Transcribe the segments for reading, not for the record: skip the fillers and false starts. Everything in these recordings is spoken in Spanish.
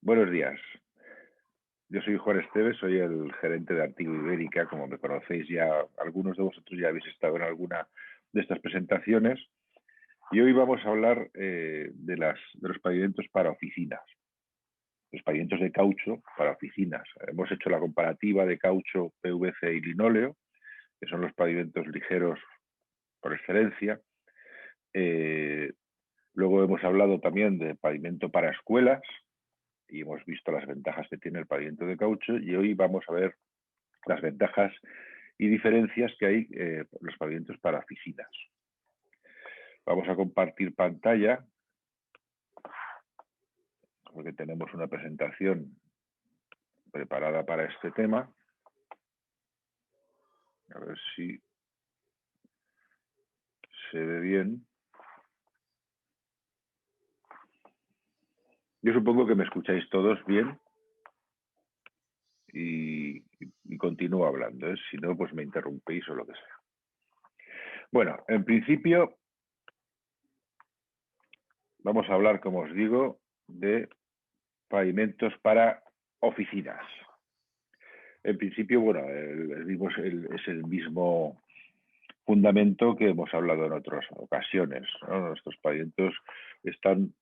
Buenos días. Yo soy Juan Esteves, soy el gerente de Artigo Ibérica. Como me conocéis ya, algunos de vosotros ya habéis estado en alguna de estas presentaciones. Y hoy vamos a hablar de los pavimentos para oficinas. Los pavimentos de caucho para oficinas. Hemos hecho la comparativa de caucho, PVC y linóleo, que son los pavimentos ligeros por excelencia. Luego hemos hablado también de pavimento para escuelas y hemos visto las ventajas que tiene el pavimento de caucho, y hoy vamos a ver las ventajas y diferencias que hay en los pavimentos para oficinas. Vamos a compartir pantalla porque tenemos una presentación preparada para este tema. A ver si se ve bien. Yo supongo que me escucháis todos bien y continúo hablando, ¿eh? Si no, pues me interrumpéis o lo que sea. Bueno, en principio vamos a hablar, como os digo, de pavimentos para oficinas. En principio, bueno, es el mismo fundamento que hemos hablado en otras ocasiones, ¿no? Nuestros pavimentos están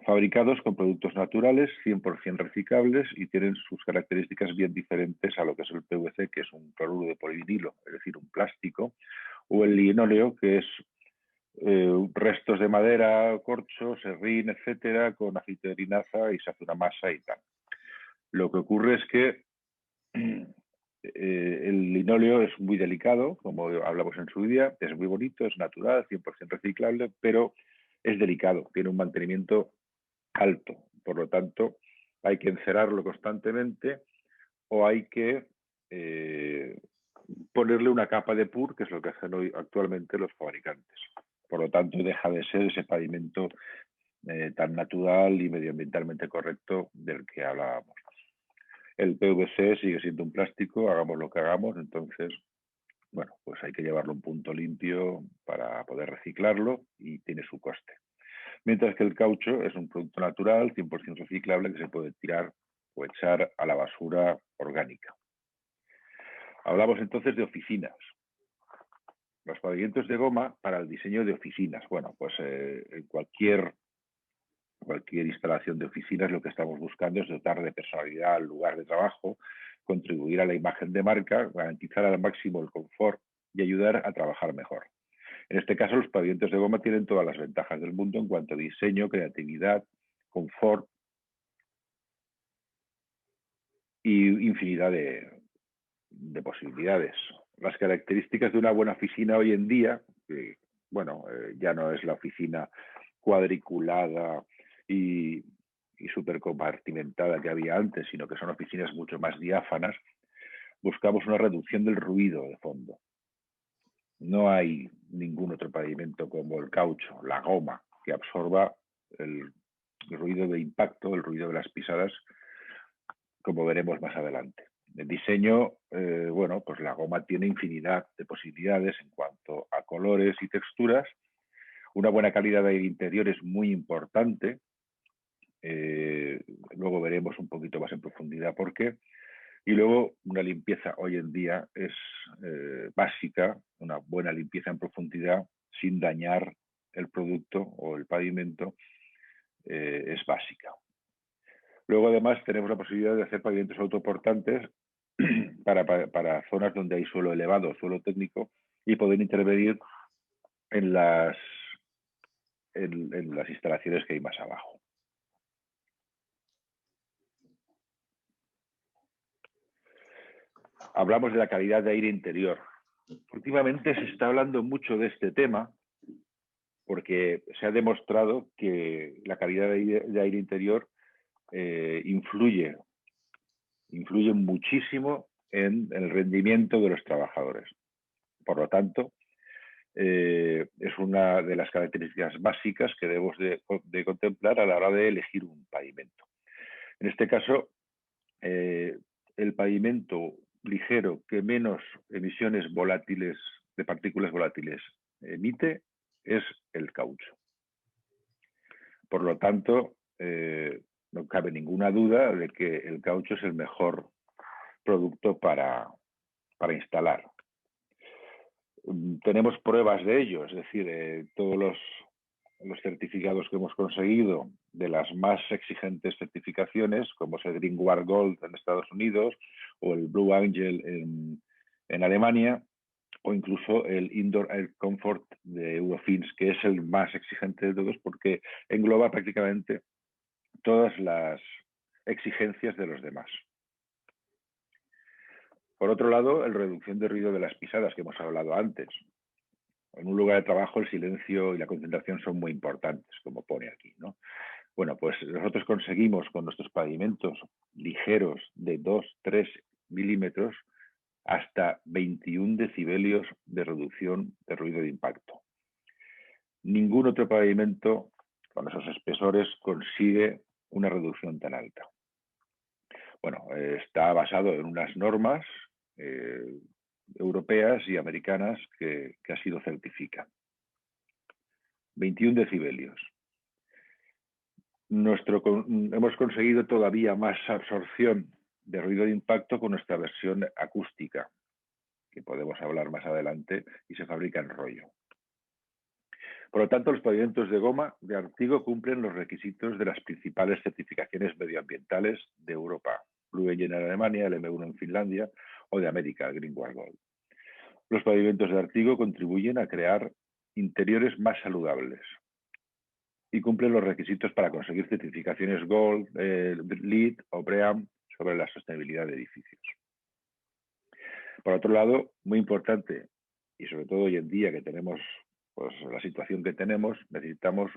fabricados con productos naturales, 100% reciclables, y tienen sus características bien diferentes a lo que es el PVC, que es un cloruro de polivinilo, es decir, un plástico, o el linóleo, que es restos de madera, corcho, serrín, etcétera, con aceite de linaza, y se hace una masa y tal. Lo que ocurre es que el linóleo es muy delicado, como hablamos en su día, es muy bonito, es natural, 100% reciclable, pero es delicado, tiene un mantenimiento alto. Por lo tanto, hay que encerarlo constantemente o hay que ponerle una capa de PUR, que es lo que hacen hoy actualmente los fabricantes. Por lo tanto, deja de ser ese pavimento tan natural y medioambientalmente correcto del que hablábamos. El PVC sigue siendo un plástico, hagamos lo que hagamos, entonces, bueno, pues hay que llevarlo a un punto limpio para poder reciclarlo y tiene su coste. Mientras que el caucho es un producto natural, 100% reciclable, que se puede tirar o echar a la basura orgánica. Hablamos entonces de oficinas. Los pavimentos de goma para el diseño de oficinas. Bueno, pues en cualquier instalación de oficinas lo que estamos buscando es dotar de personalidad al lugar de trabajo, contribuir a la imagen de marca, garantizar al máximo el confort y ayudar a trabajar mejor. En este caso, los pavimentos de goma tienen todas las ventajas del mundo en cuanto a diseño, creatividad, confort y infinidad de posibilidades. Las características de una buena oficina hoy en día, bueno, ya no es la oficina cuadriculada y súper compartimentada que había antes, sino que son oficinas mucho más diáfanas. Buscamos una reducción del ruido de fondo. No hay ningún otro pavimento como el caucho, la goma, que absorba el ruido de impacto, el ruido de las pisadas, como veremos más adelante. El diseño, bueno, pues la goma tiene infinidad de posibilidades en cuanto a colores y texturas. Una buena calidad de aire interior es muy importante. Luego veremos un poquito más en profundidad por qué. Y luego una limpieza hoy en día es básica, una buena limpieza en profundidad sin dañar el producto o el pavimento es básica. Luego además tenemos la posibilidad de hacer pavimentos autoportantes para zonas donde hay suelo elevado, suelo técnico, y poder intervenir en las instalaciones que hay más abajo. Hablamos de la calidad de aire interior. Últimamente se está hablando mucho de este tema porque se ha demostrado que la calidad de aire interior influye muchísimo en el rendimiento de los trabajadores. Por lo tanto, es una de las características básicas que debemos de contemplar a la hora de elegir un pavimento. En este caso, el pavimento ligero que menos emisiones volátiles de partículas volátiles emite es el caucho. Por lo tanto, no cabe ninguna duda de que el caucho es el mejor producto para instalar. Tenemos pruebas de ello, es decir, todos los certificados que hemos conseguido de las más exigentes certificaciones, como es el Greenwald Gold en Estados Unidos o el Blue Angel en Alemania, o incluso el Indoor Air Comfort de Eurofins, que es el más exigente de todos porque engloba prácticamente todas las exigencias de los demás. Por otro lado, la reducción de ruido de las pisadas que hemos hablado antes. En un lugar de trabajo el silencio y la concentración son muy importantes, como pone aquí, ¿no? Bueno, pues nosotros conseguimos con nuestros pavimentos ligeros de 2-3 milímetros hasta 21 decibelios de reducción de ruido de impacto. Ningún otro pavimento con esos espesores consigue una reducción tan alta. Bueno, está basado en unas normas europeas y americanas que así lo certifican. 21 decibelios. Hemos conseguido todavía más absorción de ruido de impacto con nuestra versión acústica, que podemos hablar más adelante, y se fabrica en rollo. Por lo tanto, los pavimentos de goma de Artigo cumplen los requisitos de las principales certificaciones medioambientales de Europa, Blue Angel en Alemania, el M1 en Finlandia o de América, el Greenwald Gold. Los pavimentos de Artigo contribuyen a crear interiores más saludables y cumplen los requisitos para conseguir certificaciones Gold, LEED o BREEAM sobre la sostenibilidad de edificios. Por otro lado, muy importante, y sobre todo hoy en día que tenemos pues, la situación que tenemos, necesitamos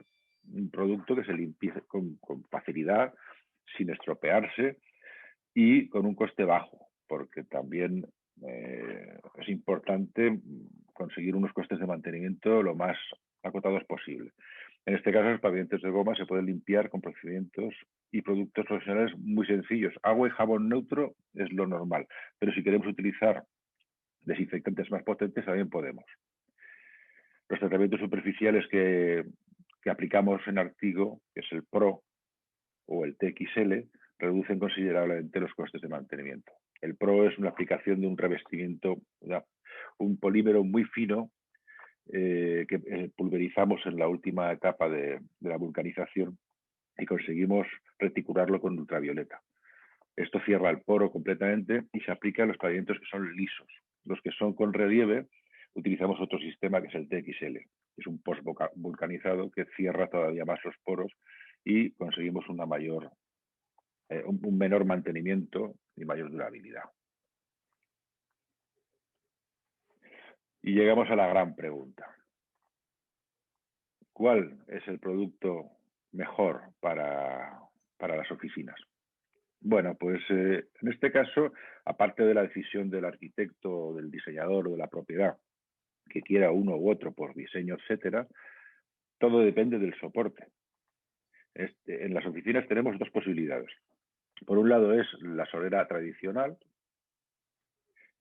un producto que se limpie con facilidad, sin estropearse y con un coste bajo, porque también es importante conseguir unos costes de mantenimiento lo más acotados posible. En este caso, los pavimentos de goma se pueden limpiar con procedimientos y productos profesionales muy sencillos. Agua y jabón neutro es lo normal, pero si queremos utilizar desinfectantes más potentes también podemos. Los tratamientos superficiales que aplicamos en Artigo, que es el Pro o el TXL, reducen considerablemente los costes de mantenimiento. El Pro es una aplicación de un revestimiento, un polímero muy fino que pulverizamos en la última etapa de la vulcanización y conseguimos reticularlo con ultravioleta. Esto cierra el poro completamente y se aplica a los pavimentos que son lisos. Los que son con relieve utilizamos otro sistema que es el TXL. Es un post-vulcanizado que cierra todavía más los poros y conseguimos un menor mantenimiento y mayor durabilidad. Y llegamos a la gran pregunta. ¿Cuál es el producto mejor para las oficinas? Bueno, pues en este caso, aparte de la decisión del arquitecto, del diseñador o de la propiedad, que quiera uno u otro por diseño, etcétera, todo depende del soporte. En las oficinas tenemos dos posibilidades. Por un lado es la solera tradicional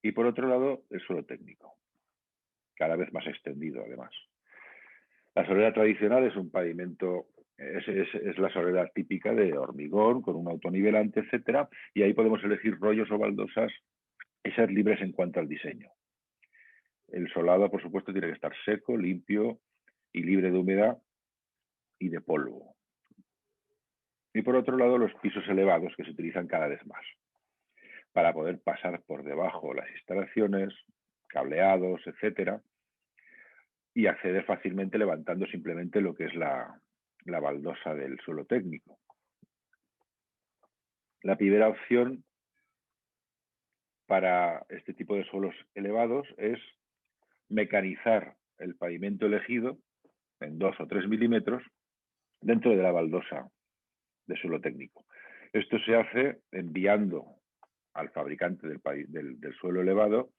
y por otro lado el suelo técnico, cada vez más extendido además. La solera tradicional es un pavimento, es la solera típica de hormigón, con un autonivelante, etcétera, y ahí podemos elegir rollos o baldosas y ser libres en cuanto al diseño. El solado, por supuesto, tiene que estar seco, limpio y libre de humedad y de polvo. Y por otro lado, los pisos elevados que se utilizan cada vez más para poder pasar por debajo las instalaciones, cableados, etcétera, y acceder fácilmente levantando simplemente lo que es la baldosa del suelo técnico. La primera opción para este tipo de suelos elevados es mecanizar el pavimento elegido en 2 o 3 milímetros dentro de la baldosa de suelo técnico. Esto se hace enviando al fabricante del suelo elevado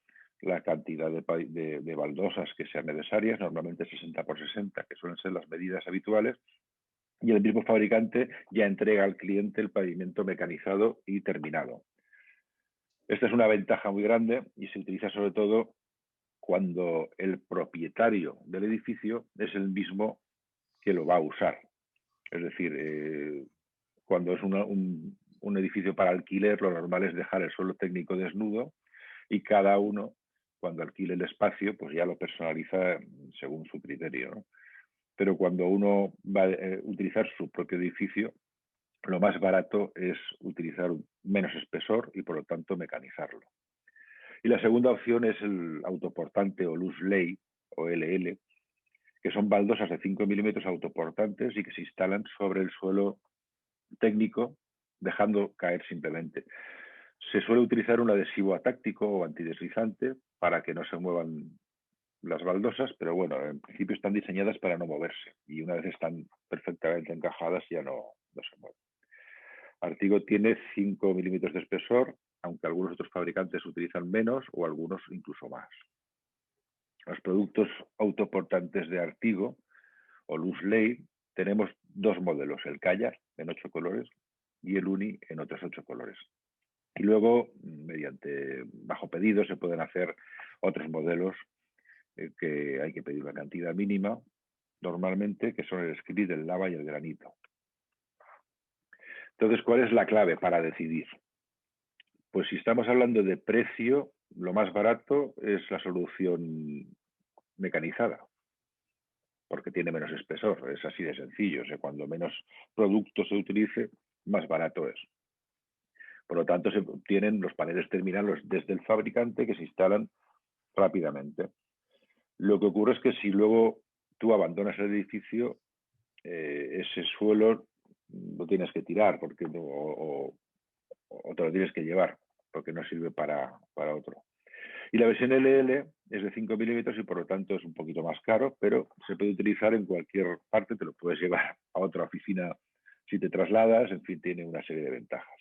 la cantidad de baldosas que sean necesarias, normalmente 60 por 60, que suelen ser las medidas habituales, y el mismo fabricante ya entrega al cliente el pavimento mecanizado y terminado. Esta es una ventaja muy grande y se utiliza sobre todo cuando el propietario del edificio es el mismo que lo va a usar. Es decir, cuando es un edificio para alquiler, lo normal es dejar el suelo técnico desnudo y cada uno, cuando alquile el espacio, pues ya lo personaliza según su criterio, ¿no? Pero cuando uno va a utilizar su propio edificio, lo más barato es utilizar menos espesor y por lo tanto mecanizarlo. Y la segunda opción es el autoportante o loose lay o LL, que son baldosas de 5 milímetros autoportantes y que se instalan sobre el suelo técnico, dejando caer simplemente. Se suele utilizar un adhesivo atáctico o antideslizante para que no se muevan las baldosas, pero bueno, en principio están diseñadas para no moverse y una vez están perfectamente encajadas ya no se mueven. Artigo tiene 5 milímetros de espesor, aunque algunos otros fabricantes utilizan menos o algunos incluso más. Los productos autoportantes de Artigo o loose lay tenemos dos modelos, el Kayak en 8 colores y el Uni en otros 8 colores. Y luego, mediante bajo pedido, se pueden hacer otros modelos que hay que pedir una cantidad mínima, normalmente, que son el Screed, el Lava y el Granito. Entonces, ¿cuál es la clave para decidir? Pues si estamos hablando de precio, lo más barato es la solución mecanizada, porque tiene menos espesor, es así de sencillo. O sea, cuando menos producto se utilice, más barato es. Por lo tanto, se obtienen los paneles terminales desde el fabricante que se instalan rápidamente. Lo que ocurre es que si luego tú abandonas el edificio, ese suelo lo tienes que tirar porque o te lo tienes que llevar porque no sirve para otro. Y la versión LL es de 5 milímetros y por lo tanto es un poquito más caro, pero se puede utilizar en cualquier parte, te lo puedes llevar a otra oficina si te trasladas, en fin, tiene una serie de ventajas.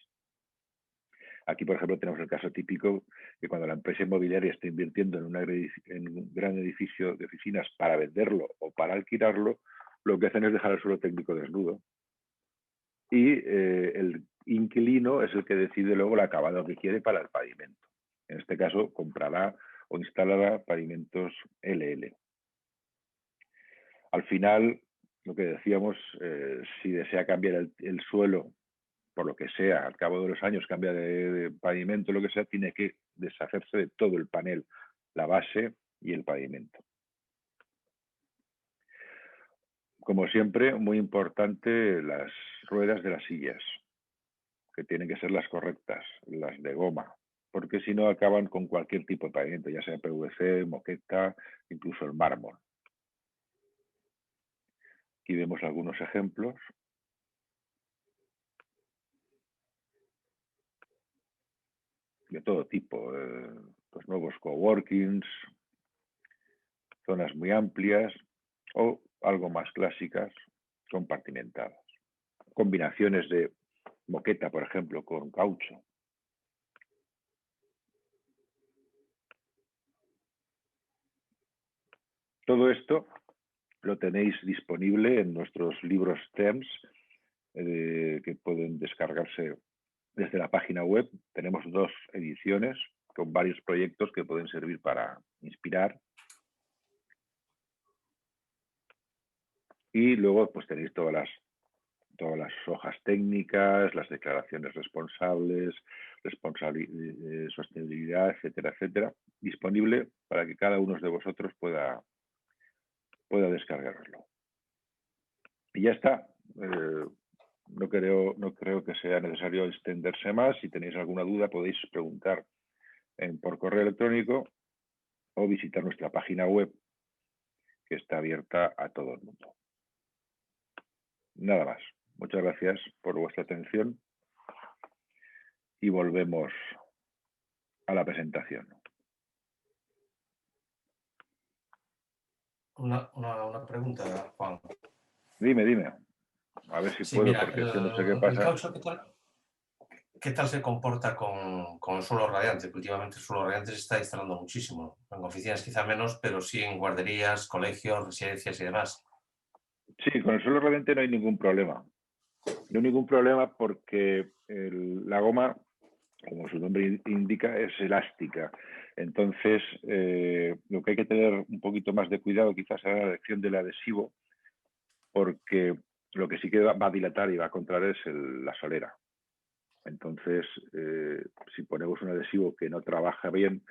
Aquí, por ejemplo, tenemos el caso típico que cuando la empresa inmobiliaria está invirtiendo en un gran edificio de oficinas para venderlo o para alquilarlo, lo que hacen es dejar el suelo técnico desnudo. Y el inquilino es el que decide luego el acabado que quiere para el pavimento. En este caso, comprará o instalará pavimentos LL. Al final, lo que decíamos, si desea cambiar el suelo, por lo que sea, al cabo de los años cambia de pavimento, lo que sea, tiene que deshacerse de todo el panel, la base y el pavimento. Como siempre, muy importante las ruedas de las sillas, que tienen que ser las correctas, las de goma, porque si no acaban con cualquier tipo de pavimento, ya sea PVC, moqueta, incluso el mármol. Aquí vemos algunos ejemplos. De todo tipo, pues nuevos coworkings, zonas muy amplias o algo más clásicas, compartimentadas. Combinaciones de moqueta, por ejemplo, con caucho. Todo esto lo tenéis disponible en nuestros libros TEMS, que pueden descargarse desde la página web. Tenemos 2 ediciones con varios proyectos que pueden servir para inspirar. Y luego pues tenéis todas las hojas técnicas, las declaraciones responsables, sostenibilidad, etcétera, etcétera, disponible para que cada uno de vosotros pueda descargarlo. Y ya está. No creo que sea necesario extenderse más. Si tenéis alguna duda podéis preguntar por correo electrónico o visitar nuestra página web, que está abierta a todo el mundo. Nada más. Muchas gracias por vuestra atención y volvemos a la presentación. Una pregunta, Juan. Dime. A ver si Sí, puedo, mira, porque es que no sé qué pasa. el caucho, ¿qué tal se comporta con el suelo radiante? Que últimamente el suelo radiante se está instalando muchísimo. En oficinas quizá menos, pero sí en guarderías, colegios, residencias y demás. Sí, con el suelo radiante no hay ningún problema. No hay ningún problema porque la goma, como su nombre indica, es elástica. Entonces, lo que hay que tener un poquito más de cuidado quizás es la elección del adhesivo, porque Lo que sí que va a dilatar y va a contraer es la solera. Entonces, si ponemos un adhesivo que no trabaja bien,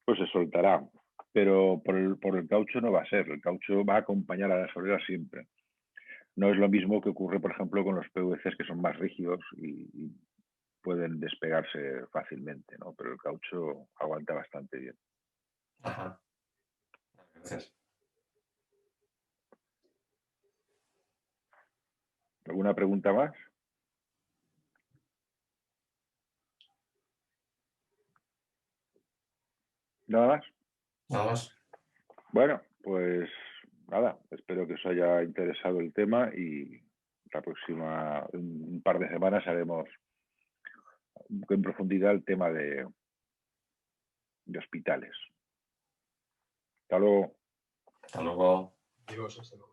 pues se soltará. Pero por el caucho no va a ser. El caucho va a acompañar a la solera siempre. No es lo mismo que ocurre, por ejemplo, con los PVCs, que son más rígidos y pueden despegarse fácilmente, ¿no? Pero el caucho aguanta bastante bien. Ajá. Gracias. ¿Alguna pregunta más? ¿Nada más? Nada más. Bueno, pues nada, espero que os haya interesado el tema y la próxima, un par de semanas, haremos en profundidad el tema de hospitales. Hasta luego. Hasta luego. Adiós, hasta luego.